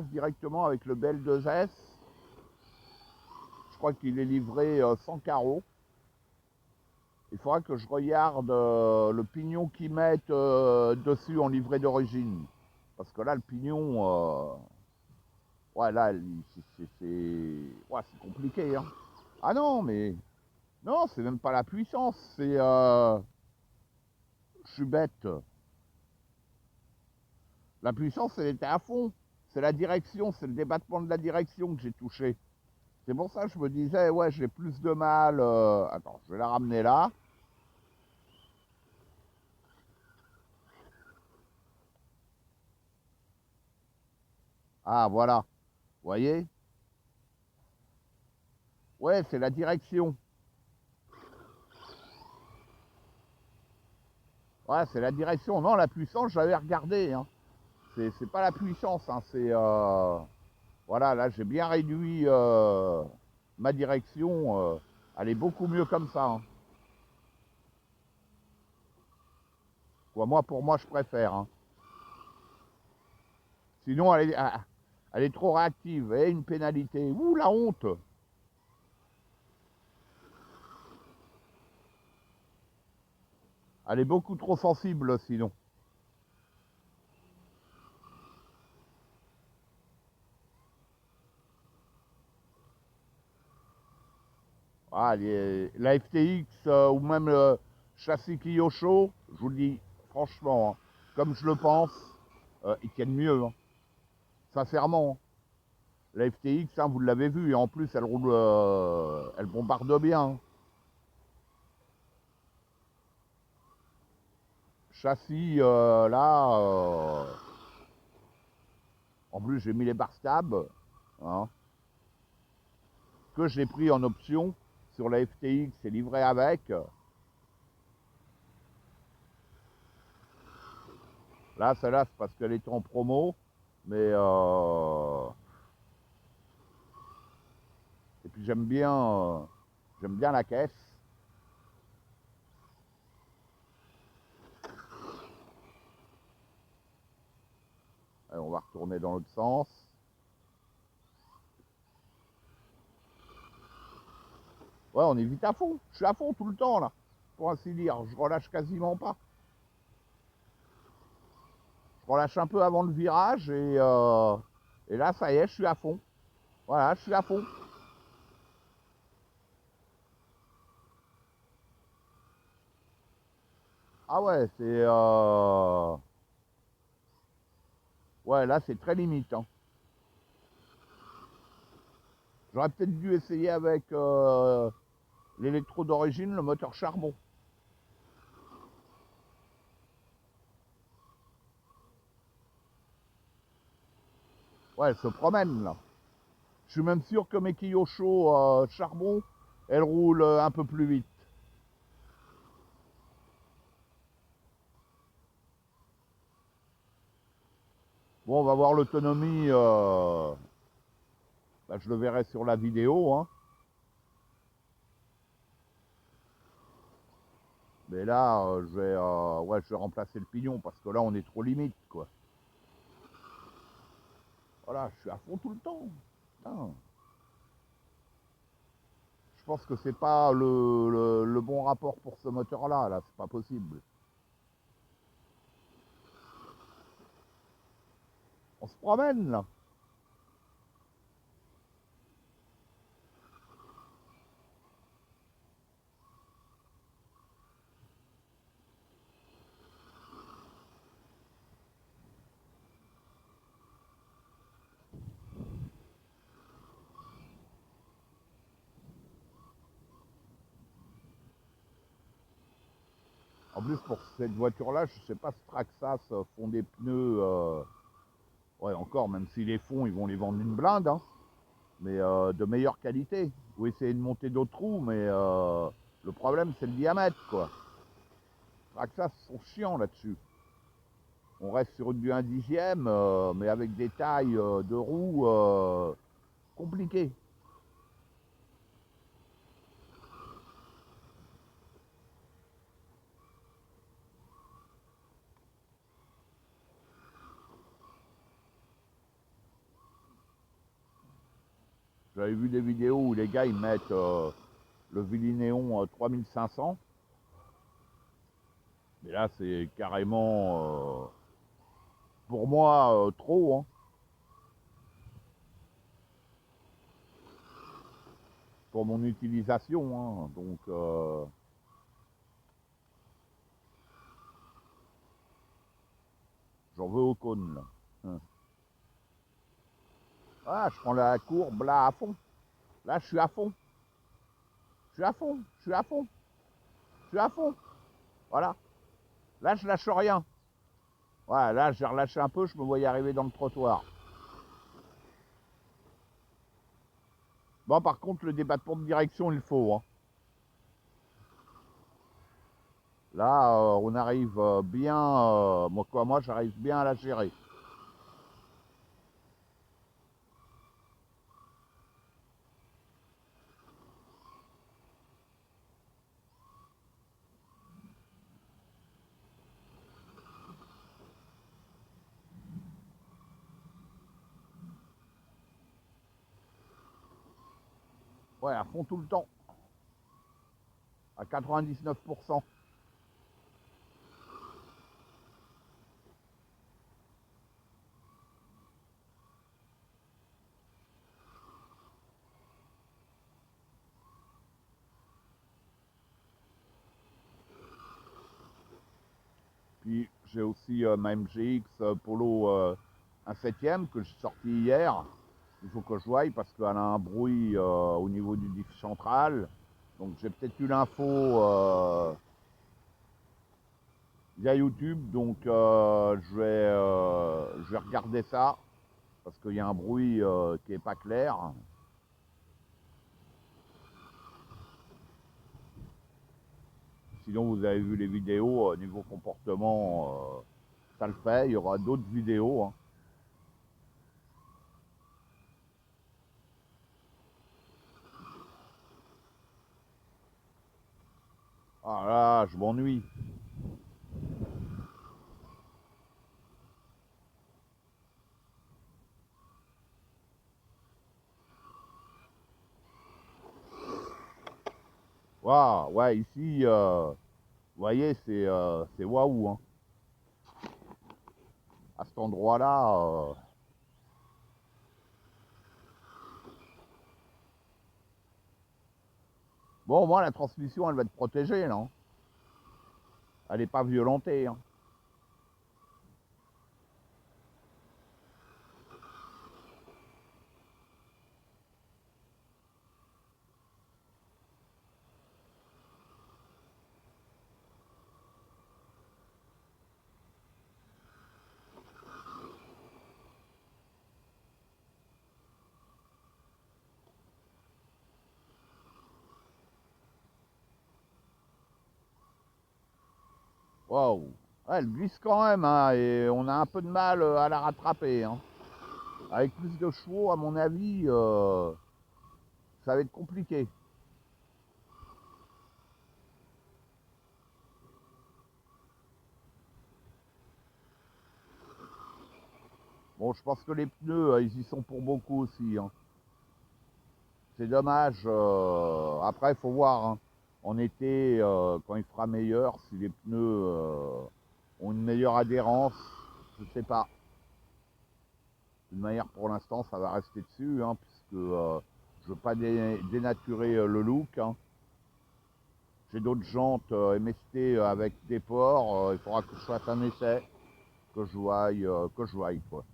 directement avec le BL2S. Je crois qu'il est livré sans carreaux. Il faudra que je regarde le pignon qu'ils mettent dessus en livret d'origine. Parce que là, le pignon, ouais, là, ouais, c'est compliqué. Hein. Ah non, mais non, c'est même pas la puissance. C'est, je suis bête. La puissance, elle était à fond. C'est la direction, c'est le débattement de la direction que j'ai touché. C'est pour ça que je me disais, ouais, j'ai plus de mal. Attends, je vais la ramener là. Ah, voilà. Vous voyez? Ouais, c'est la direction. Ouais, c'est la direction. Non, la puissance, j'avais regardé. Hein. C'est pas la puissance. Hein. C'est. Voilà, là, j'ai bien réduit ma direction. Elle est beaucoup mieux comme ça. Hein. Quoi, moi, pour moi, je préfère. Hein. Sinon, elle est trop réactive. Et une pénalité. Ouh, la honte! Elle est beaucoup trop sensible, sinon. Ah, la FTX ou même le châssis Kyosho, je vous le dis franchement, hein, comme je le pense, ils tiennent mieux. Hein. Sincèrement. Hein. La FTX, hein, vous l'avez vu, et en plus, elle roule, elle bombarde bien. Hein. Châssis, là, en plus, j'ai mis les bar stabs, hein, que j'ai pris en option sur la FTX et livré avec. Là, celle-là, c'est parce qu'elle était en promo, mais et puis j'aime bien la caisse. Allez, on va retourner dans l'autre sens. Ouais, on est vite à fond. Je suis à fond tout le temps là, pour ainsi dire. Je relâche quasiment pas. Je relâche un peu avant le virage et là, ça y est, je suis à fond. Voilà, je suis à fond. Ah ouais, c'est ouais, là, c'est très limite. Hein. J'aurais peut-être dû essayer avec l'électro d'origine, le moteur charbon. Ouais, elle se promène là. Je suis même sûr que mes Kyosho charbon, elles roulent un peu plus vite. Bon, on va voir l'autonomie. Bah, je le verrai sur la vidéo. Hein. Mais là, ouais, je vais remplacer le pignon parce que là, on est trop limite, quoi. Voilà, je suis à fond tout le temps. Putain. Je pense que c'est pas le bon rapport pour ce moteur-là. Là, c'est pas possible. On se promène là. En plus, pour cette voiture-là, je sais pas si Traxas font des pneus. Ouais, encore, même si les fonds, ils vont les vendre une blinde, hein, mais de meilleure qualité. Ou essayer de monter d'autres trous, mais le problème, c'est le diamètre, quoi. Traxas sont chiants là-dessus. On reste sur du 1/10, mais avec des tailles de roues compliquées. J'avais vu des vidéos où les gars ils mettent le Vilinéon 3500. Mais là c'est carrément pour moi trop. Hein. Pour mon utilisation. Hein. Donc j'en veux au cône là. Hein. Ah, je prends la courbe là à fond. Là je suis à fond. Je suis à fond. Je suis à fond. Je suis à fond. Voilà. Là je lâche rien. Ouais, là j'ai relâché un peu, je me voyais arriver dans le trottoir. Bon, par contre, le débattement de direction, il faut. Hein. Là, on arrive bien. Moi, j'arrive bien à la gérer. Ouais, à fond tout le temps. À 99%. Puis, j'ai aussi ma MGX Polo 1/7 que j'ai sorti hier. Il faut que je voie parce qu'elle a un bruit au niveau du diff central. Donc, j'ai peut-être eu l'info via YouTube. Donc, je vais regarder ça. Parce qu'il y a un bruit qui est pas clair. Sinon, vous avez vu les vidéos, niveau comportement, ça le fait. Il y aura d'autres vidéos. Hein. Ah là, je m'ennuie. Waouh, ouais, ici, vous voyez, c'est waouh. Hein. À cet endroit-là, bon, moi, la transmission, elle va être protégée, là. Hein. Elle n'est pas violentée. Hein. Waouh. Ouais, elle glisse quand même, hein, et on a un peu de mal à la rattraper. Hein. Avec plus de chevaux, à mon avis, ça va être compliqué. Bon, je pense que les pneus, ils y sont pour beaucoup aussi. Hein. C'est dommage. Après, il faut voir. Hein. En été, quand il fera meilleur, si les pneus ont une meilleure adhérence, je sais pas. De toute manière, pour l'instant, ça va rester dessus, hein, puisque je veux pas dénaturer le look. Hein. J'ai d'autres jantes MST avec des ports. Il faudra que je fasse un essai, que je voie, quoi.